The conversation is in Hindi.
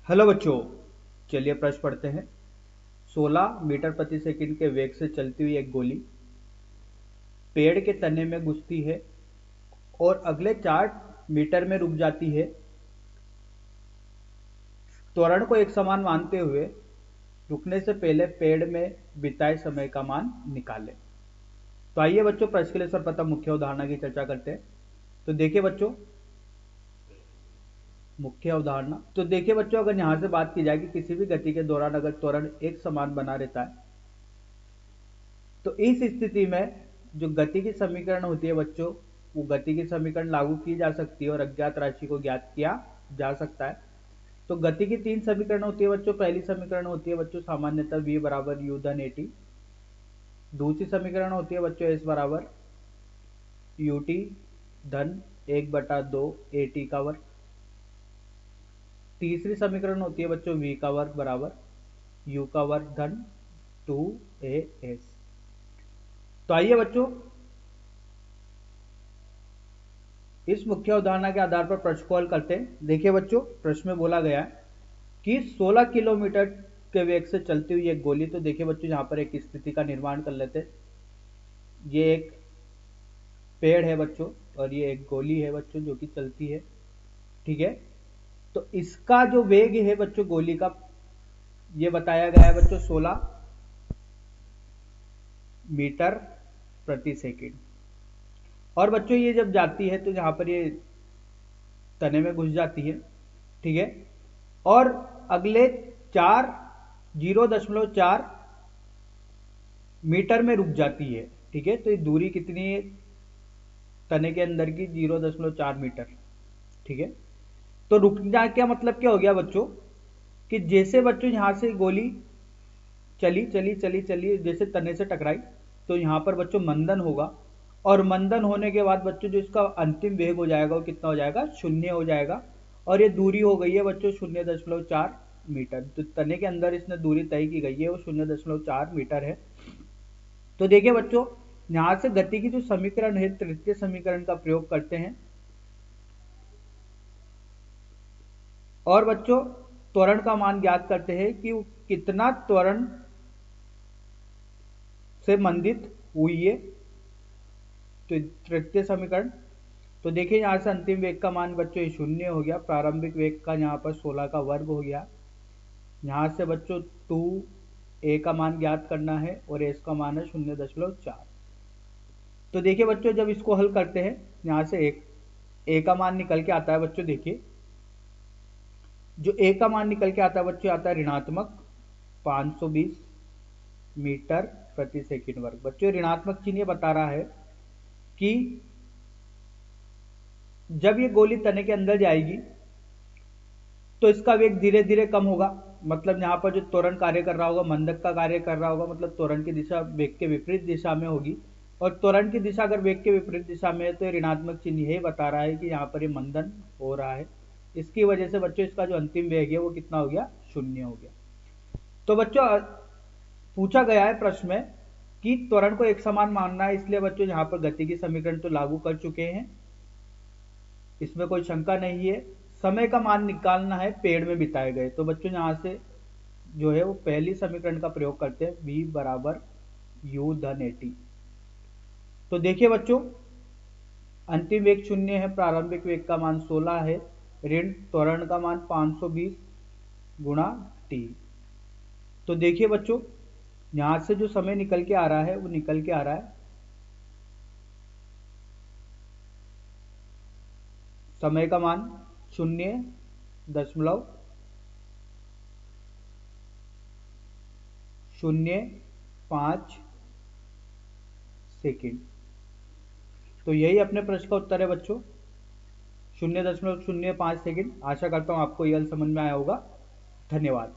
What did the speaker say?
हेलो बच्चों, चलिए प्रश्न पढ़ते हैं। 16 मीटर प्रति सेकंड के वेग से चलती हुई एक गोली पेड़ के तने में घुसती है और अगले 4 मीटर में रुक जाती है। त्वरण को एक समान मानते हुए रुकने से पहले पेड़ में बिताए समय का मान निकालें। तो आइए बच्चों, प्रश्न के लिए सर्वप्रथम मुख्य उदाहरण की चर्चा करते हैं। तो देखिए बच्चों, मुख्य अवधारणा। तो देखिए बच्चों, अगर यहां से बात की जाए कि किसी भी गति के दौरान अगर त्वरण एक समान बना रहता है, तो इस स्थिति में जो गति की समीकरण होती है बच्चों, वो गति की समीकरण लागू की जा सकती है और अज्ञात राशि को ज्ञात किया जा सकता है। तो गति की 3 समीकरण होती है बच्चों। पहली समीकरण होती है बच्चों सामान्यतः v बराबर u धन at। दूसरी समीकरण होती है बच्चों s बराबर ut धन 1/2 at का वर्ग। तीसरी समीकरण होती है बच्चों v का वर्ग बराबर u का वर्ग धन 2as। तो आइए बच्चों, इस मुख्य उदाहरण के आधार पर प्रश्न को हल करते हैं। देखिए बच्चों, प्रश्न में बोला गया है कि 16 किलोमीटर के वेग से चलती हुई एक गोली। तो देखिए बच्चों, यहाँ पर एक स्थिति का निर्माण कर लेते हैं। ये एक पेड़ है बच्चों और ये एक गोली है बच्चों जो कि चलती है, ठीक है। तो इसका जो वेग है बच्चों गोली का, ये बताया गया है बच्चों 16 मीटर प्रति सेकंड। और बच्चों ये जब जाती है तो यहाँ पर ये तने में घुस जाती है, ठीक है। और अगले 0.4 मीटर में रुक जाती है, ठीक है। तो ये दूरी कितनी है तने के अंदर की? 0.4 मीटर, ठीक है। तो रुकना क्या मतलब क्या हो गया बच्चों कि जैसे बच्चों यहां से गोली चली चली चली चली, जैसे तने से टकराई, तो यहाँ पर बच्चों मंदन होगा। और मंदन होने के बाद बच्चों जो इसका अंतिम वेग हो जाएगा वो कितना हो जाएगा? 0 हो जाएगा। और ये दूरी हो गई है बच्चों 0.4 मीटर। तो तने के अंदर इसने दूरी तय की गई है वो 0.4 मीटर है। तो देखिए बच्चों, यहां से गति की जो समीकरण है तृतीय समीकरण का प्रयोग करते हैं और बच्चों त्वरण का मान ज्ञात करते हैं कि कितना त्वरण से मंदित हुई है। तो तृतीय समीकरण, तो देखिए यहाँ से अंतिम वेग का मान बच्चों 0 हो गया। प्रारंभिक वेग का यहाँ पर 16 का वर्ग हो गया। यहाँ से बच्चों 2a का मान ज्ञात करना है और s का मान है 0.4। तो देखिए बच्चों, जब इसको हल करते हैं यहाँ से a का मान निकल के आता है बच्चों। देखिए जो a का मान निकल के आता है बच्चों, आता है ऋणात्मक 520 मीटर प्रति सेकंड वर्ग। बच्चों ऋणात्मक चिन्ह ये बता रहा है कि जब ये गोली तने के अंदर जाएगी तो इसका वेग धीरे धीरे कम होगा। मतलब यहाँ पर जो त्वरण कार्य कर रहा होगा, मंदक का कार्य कर रहा होगा, मतलब त्वरण की दिशा वेग के विपरीत दिशा में होगी। और त्वरण की दिशा अगर वेग के विपरीत दिशा में है तो ऋणात्मक चिन्ह यही बता रहा है कि यहाँ पर ये मंदन हो रहा है। इसकी वजह से बच्चों इसका जो अंतिम वेग है वो कितना हो गया? 0 हो गया। तो बच्चों पूछा गया है प्रश्न में कि त्वरण को एक समान मानना है, इसलिए बच्चों यहाँ पर गति की समीकरण तो लागू कर चुके हैं, इसमें कोई शंका नहीं है। समय का मान निकालना है पेड़ में बिताए गए। तो बच्चों यहाँ से जो है वो पहली समीकरण का प्रयोग करते हैं, v बराबर u धन at। तो देखिए बच्चों, अंतिम वेग 0 है, प्रारंभिक वेग का मान 16 है, ऋण त्वरण का मान 520 गुणा t। तो देखिए बच्चों, यहां से जो समय निकल के आ रहा है वो निकल के आ रहा है समय का मान 0.05 सेकंड। तो यही अपने प्रश्न का उत्तर है बच्चों, 0.05 सेकंड। आशा करता हूं आपको यह समझ में आया होगा। धन्यवाद।